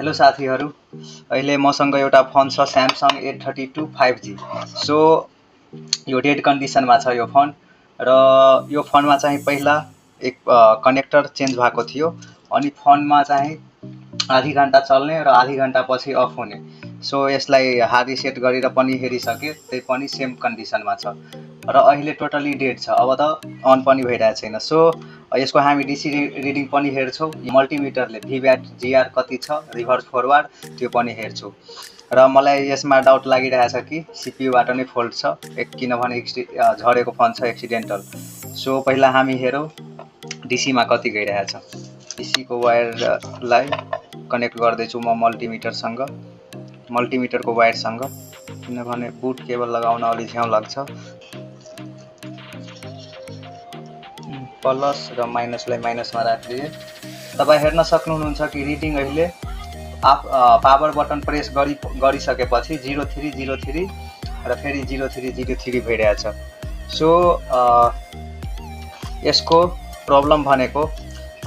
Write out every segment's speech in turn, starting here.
Hello साथीहरू, अहिले मसँग एउटा फोन छ Samsung A32 5G। सो यो डेड कन्डिसनमा छ यो फोन र यो फोनमा चाहिँ पहिला एक कनेक्टर चेन्ज भएको थियो अनि फोनमा चाहिँ आधी घण्टा चल्ने र आधी घण्टा पछि अफ हुने। सो यसलाई हार्ड रिसेट गरेर पनि हेरिसके, त्यही पनि सेम कन्डिसनमा छ र अहिले टोटली डेड छ। अब त अन पनि भइरहेको छैन। सो यसको हामी डीसी रिडिङ पनि हेर्छौँ। मल्टिमिटरले VWAT GR कति छ, रिभर्स फरवर्ड त्यो पनि हेर्छु र मलाई यसमा डाउट लागिरहेछ कि सीपीयूबाट नै फल्ट छ, किनभने झरेको फोन छ एक्सिडेन्टल। सो पहिला हामी हेरौँ डीसीमा कति गइरहेछ। डीसीको वायरलाई कनेक्ट गर्दैछु म मल्टिमिटरको वायरसँग, किनभने बुट केबल लगाउन अलि झ्याउ लाग्छ। प्लस र माइनसलाई माइनसमा राखिदिए। तपाईँ हेर्न सक्नुहुन्छ कि रिडिङ अहिले पावर बटन प्रेस गरिसकेपछि 0303 र फेरि 0303 भइरहेछ। सो यसको प्रब्लम भनेको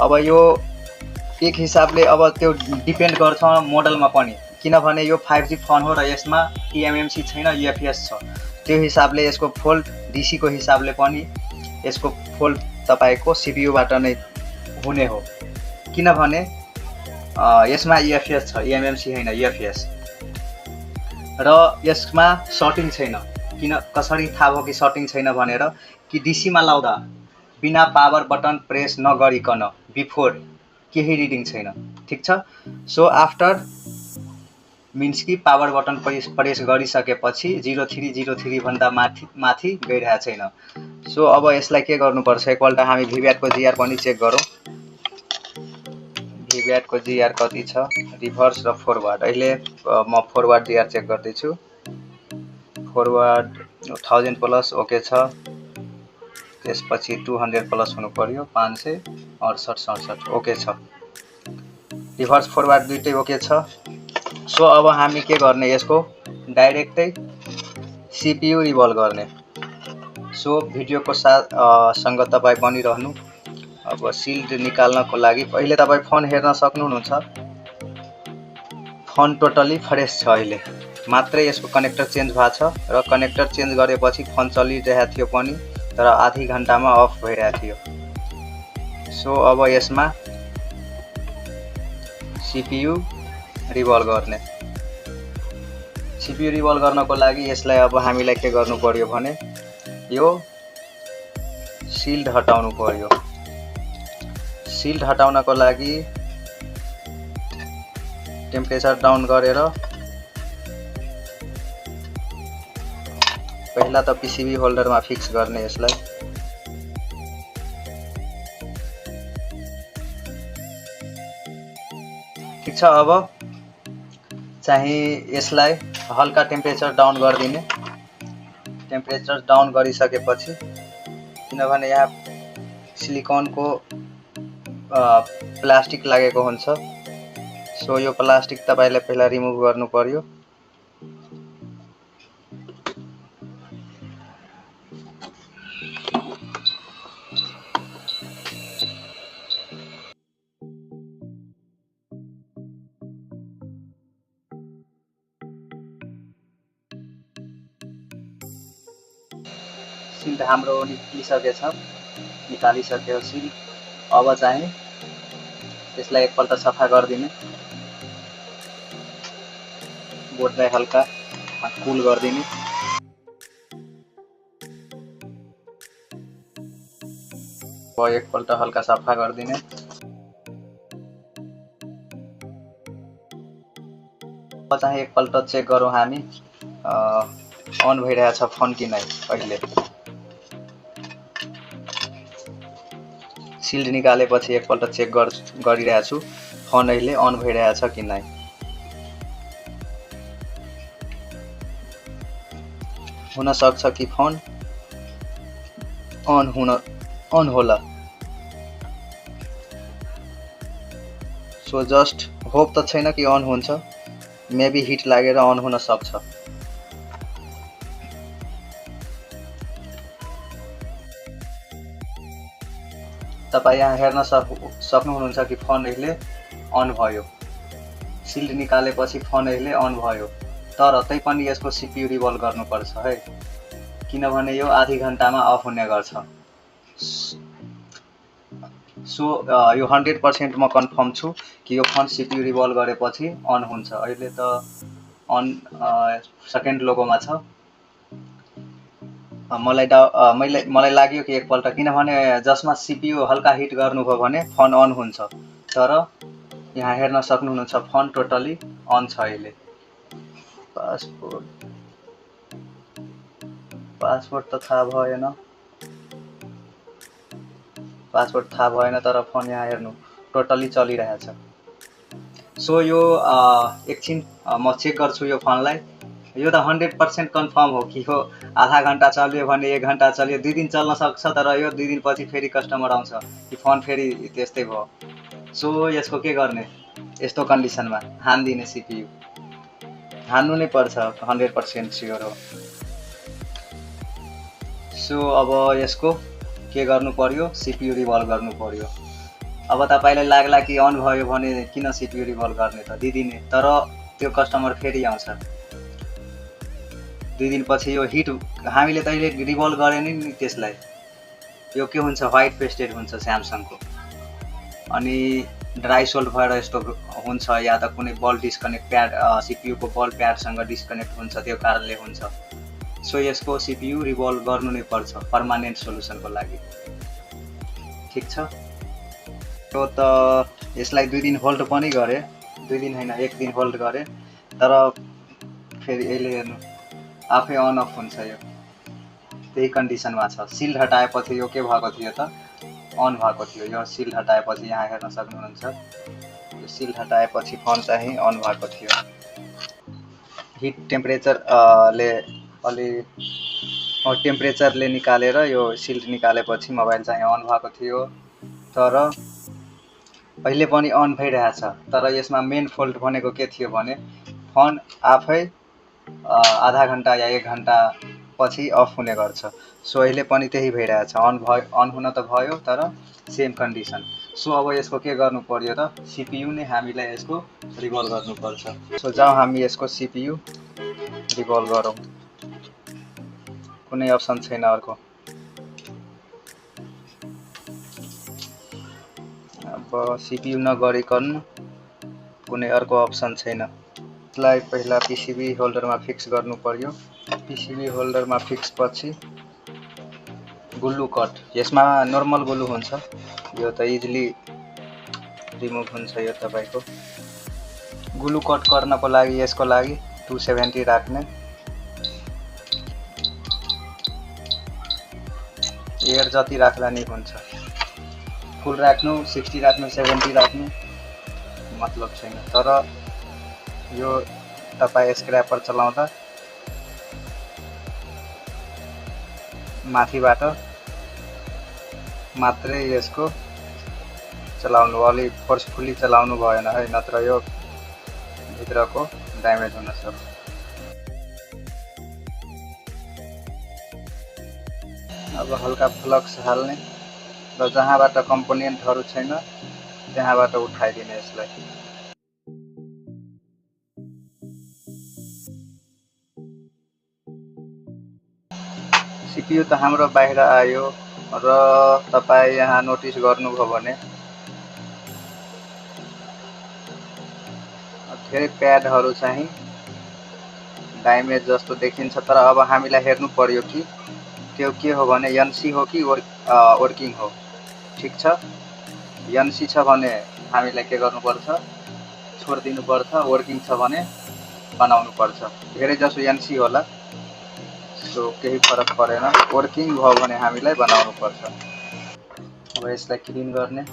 अब यो एक हिसाबले अब त्यो डिपेन्ड गर्छ मोडलमा पनि, किनभने यो 5G फोन हो र यसमा eMMC छैन, UFS छ। त्यो हिसाबले यसको फोल्ट DC को हिसाबले पनि यसको फोल्ट तपाईको सीपीयूबाट नै हुने हो, किनभने यसमा UFS छ, eMMC हैन UFS। र यसमा सर्टिङ छैन। कसरी थाहा भयो कि सर्टिङ छैन भनेर, कि DC मा लाउँदा बिना पावर बटन प्रेस नगरिकन बिफोर केही रिडिङ छैन, ठीक छ। सो आफ्टर मिन्स कि पावर बटन प्रेस गरिसकेपछि 0303 भन्दा माथि गइरहेको छैन। सो अब यसलाई के गर्नुपर्छ, एकपल्ट हामी VWAT को GR पनि चेक गरौँ। VWAT को GR कति छ, रिभर्स र फरवर्ड। अहिले म फरवर्ड GR चेक गर्दैछु। फरवर्ड 1000 प्लस ओके छ, त्यसपछि 200 प्लस हुनु पर्यो, 568 ओके छ। रिभर्स फरवर्ड दुइटै ओके छ। सो अब हामी के गर्ने, यसको डाइरेक्टै सीपीयू रिभल्भ गर्ने। सो भिडियोको सँग तपाईँ बनिरहनु। अब सिल्ड निकाल्नको लागि पहिले तपाईँ फोन हेर्न सक्नुहुन्छ। फोन टोटली फ्रेस छ, अहिले मात्रै यसको कनेक्टर चेन्ज भएको छ र कनेक्टर चेन्ज गरेपछि फोन चलिरहेको थियो पनि, तर आधी घण्टामा अफ भइरहेको थियो। सो अब यसमा सीपीयू रिभल्भ गर्ने। सीपीयू रिभल्भ गर्नको लागि यसलाई अब हामीलाई के गर्नु पर्यो भने, यो सिल्ड हटाउनु पर्यो। सिल्ड हटाउनको लागि टेम्परेचर डाउन गरेर पहिला त पीसीबी होल्डरमा फिक्स गर्ने यसलाई। ठीक छ। अब चाहिँ यसलाई हल्का टेम्परेचर डाउन गरिदिने। टेम्परेचर डाउन गरिसकेपछि, किनभने यहाँ सिलिकनको प्लास्टिक लागेको हुन्छ, सो यो प्लास्टिक तपाईले पहिला रिमुभ गर्नु पर्यो। सिल्ड हाम्रो निकालिसक्यो सिल्ड। अब चाहिँ यसलाई एकपल्ट सफा गरिदिने। बोर्डलाई हल्का कुल गरिदिने। अब एकपल्ट हल्का सफा गरिदिने। अब चाहिँ एकपल्ट चेक गरौँ हामी अन भइरहेछ फोन कि नै। अहिले सिल्ड निकालेपछि एकपल्ट चेक गरिरहेछु फोन अहिले अन भइरहेछ कि नै। हुन सक्छ कि फोन अन होला। सो जस्ट होप त छैन कि अन हुन्छ, मेबी हिट लागेर अन हुन सक्छ। तपाईँ यहाँ हेर्न सक्नुहुन्छ कि फोन अहिले अन भयो। सिल्ड निकालेपछि फोन अहिले अन भयो, तर तैपनि यसको CPU रिभल्भ गर्नुपर्छ है, किनभने यो आधी घन्टामा अफ हुने गर्छ। सो यो 100% म कन्फर्म छु कि यो फोन CPU रिभल्भ गरेपछि अन हुन्छ। अहिले त अन सेकेन्ड लोगोमा छ। मलाई लाग्यो कि एकपल्ट, किनभने जसमा CPU हल्का हिट गर्नुभयो भने फोन अन हुन्छ, तर यहाँ हेर्न सक्नुहुन्छ फोन टोटली अन छ अहिले। पासवर्ड त थाहा भएन, तर फोन यहाँ हेर्नु टोटली चलिरहेछ। सो यो एकछिन म चेक गर्छु यो फोनलाई। यो त 100% कन्फर्म हो कि हो आधा घन्टा चल्यो भने 1 घन्टा चल्यो, 2 दिन चल्न सक्छ, तर यो 2 दिनपछि फेरि कस्टमर आउँछ कि फोन फेरि त्यस्तै भयो। सो यसको के गर्ने, यस्तो कन्डिसनमा हानिदिने CPU हान्नु नै पर्छ, 100% स्योर हो। सो अब यसको के गर्नु पर्यो, CPU रिभल्भ गर्नु पर्यो। अब तपाईँलाई लाग्ला कि अन भयो भने किन CPU रिभल्भ गर्ने त, दिदिने, तर त्यो कस्टमर फेरि आउँछ 2 दिनपछि। यो हिट हामीले त अहिले रिभल्भ गरेन नि त्यसलाई, यो के हुन्छ व्हाइट पेस्टेड हुन्छ स्यामसङको, अनि ड्राई सोल्ड भएर यस्तो हुन्छ, या त कुनै बल डिस्कनेक्ट प्याड CPU को बल प्याडसँग डिस्कनेक्ट हुन्छ, त्यो कारणले हुन्छ। सो यसको CPU रिभल्भ गर्नु नै पर्छ पर्मानेन्ट सोलुसनको लागि, ठिक छ। यो त यसलाई 2 दिन होल्ड पनि गरे, 2 दिन होइन 1 दिन होल्ड गरे, तर फेरि यसले हेर्नु आफै अन अफ हुन्छ। यो त्यही कन्डिसनमा छ। सिल्ड हटाएपछि यो के भएको थियो त, अन भएको थियो। यो सिल्ड हटाएपछि यहाँ हेर्न सक्नुहुन्छ, यो सिल्ड हटाएपछि फोन चाहिँ अन भएको थियो। हिट टेम्परेचरले अलि टेम्परेचरले निकालेर यो सिल्ड निकालेपछि मोबाइल चाहिँ अन भएको थियो, तर अहिले पनि अन भइरहेछ। तर यसमा मेन फल्ट भनेको के थियो भने फोन आफै आधा घन्टा या 1 घन्टा पछि अफ हुने गर्छ। सो अहिले पनि त्यही भइरहेछ, अन हुन त भयो, तर सेम कन्डिसन। सो अब यसको के गर्नु पर्यो त, CPU नै हामीलाई यसको रिभल्भ गर्नुपर्छ। सो जाउँ हामी यसको CPU रिभल्भ गरौँ, कुनै अप्सन छैन अर्को। अब CPU नगरिकन कुनै अर्को अप्सन छैन। यसलाई पहिला PCB होल्डरमा फिक्स गर्नु पर्यो। PCB होल्डरमा फिक्स पछि ग्लु कट, यसमा नर्मल ग्लु हुन्छ, यो त इजिली रिमुभ हुन्छ। यो तपाईको ग्लु कट गर्नको लागि यसको लागि 270 राख्ने, एयर जति राख्दा नि हुन्छ। फुल राख्नु, 60 राख्नु, 70 राख्नु मतलब छैन, तर यो तपाईँ स्क्रैपर चलाउँदा माथिबाट मात्रै यसको चलाउनु, अलि फोर्सफुली चलाउनु भएन है, नत्र यो भित्रको ड्यामेज हुन सक्छ। अब हल्का फ्लक्स हाल्ने र जहाँबाट कम्पोनेन्टहरू छैन त्यहाँबाट उठाइदिने यसलाई। CPU त हाम्रो बाहिर आयो, र तपाईँ यहाँ नोटिस गर्नुभयो भने धेरै प्याडहरू चाहिँ ड्यामेज जस्तो देखिन्छ, तर अब हामीलाई हेर्नु पर्यो कि त्यो के हो भने NC हो कि वर्किङ हो। ठिक छ, NC छ भने हामीलाई के गर्नुपर्छ, छोडिदिनुपर्छ, वर्किङ छ भने बनाउनु पर्छ। धेरै जसो NC होला, सो केही फरक परेन। वर्किङ भयो भने हामीलाई बनाउनु पर्छ। अब यसलाई क्लिन गर्ने,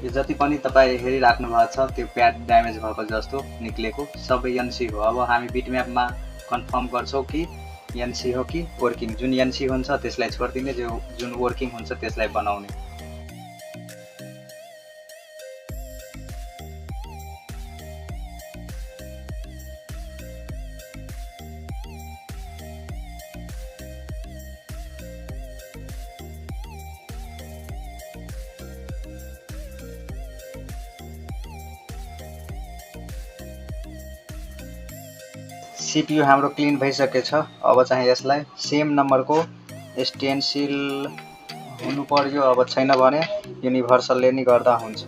यो जति पनि तपाईँ हेरिराख्नु भएको छ त्यो प्याड ड्यामेज भएको जस्तो निक्लेको सबै NC हो। अब हामी बिटम्यापमा कन्फर्म गर्छौँ कि NC हो कि वर्किङ। जुन NC हुन्छ त्यसलाई छोडिदिने, जुन वर्किङ हुन्छ त्यसलाई बनाउने। सिपियु हाम्रो क्लिन भइसकेछ। अब चाहिँ यसलाई सेम नम्बरको स्टेन्सिल हुनु पर्यो। अब छैन भने युनिभर्सलले नि गर्दा हुन्छ।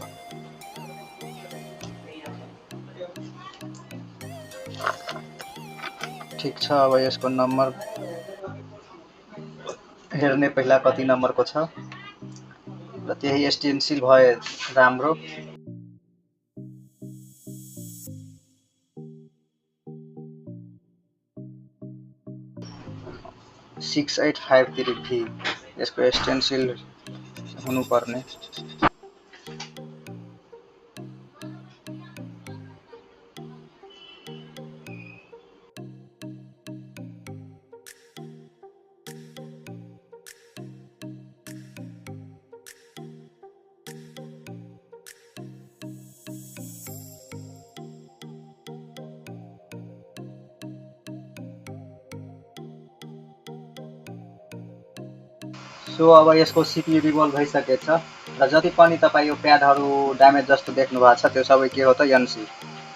ठिक छ, अब यसको नम्बर हेर्ने पहिला कति नम्बरको छ र त्यही स्टेन्सिल भए राम्रो। 6853V यसको स्टेन्सिल हुनुपर्ने। सो अब यसको सिपियु रिभल्भ भइसकेछ र जति पनि तपाईँ यो प्याडहरू ड्यामेज जस्तो देख्नु भएको छ त्यो सबै के हो त एनसी,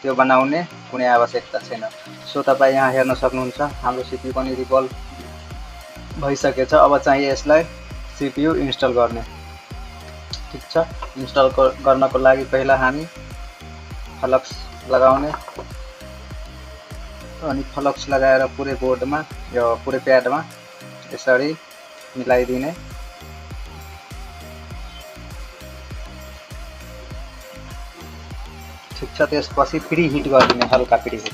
त्यो बनाउने कुनै आवश्यकता छैन। सो तपाईँ यहाँ हेर्न सक्नुहुन्छ हाम्रो सिपियु पनि रिभल्भ भइसकेछ। अब चाहिँ यसलाई सिपियु इन्स्टल गर्ने। ठिक छ, इन्स्टल गर्नको लागि पहिला हामी फ्लक्स लगाउने अनि फ्लक्स लगाएर पुरै बोर्डमा यो पुरै प्याडमा यसरी मिलाइदिने। ठिक छ, त्यसपछि प्री हिट गरिदिने, हल्का प्री हिट।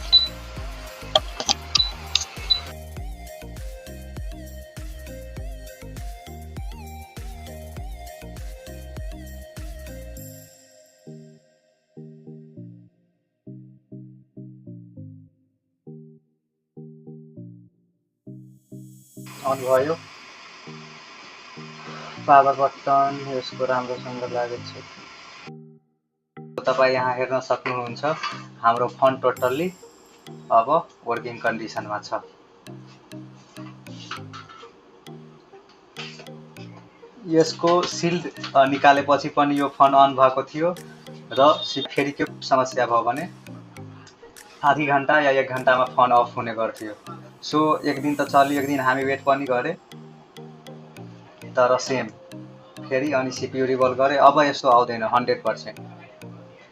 अन भयो, पावर बटन यसको राम्रोसँग लागेको छ। तपाईँ यहाँ हेर्न सक्नुहुन्छ हाम्रो फोन टोटल्ली अब वर्किङ कन्डिसनमा छ। यसको सिल्ड निकालेपछि पनि यो फोन अन भएको थियो र फेरि के समस्या भयो भने आधी घन्टा या 1 घन्टामा फोन अफ हुने गर्थ्यो। सो एक दिन त चल्यो, एक दिन हामी वेट पनि गरे तर सेम फेरि अनि सिपियु रिभल्भ गरे। अब यस्तो आउँदैन 100%।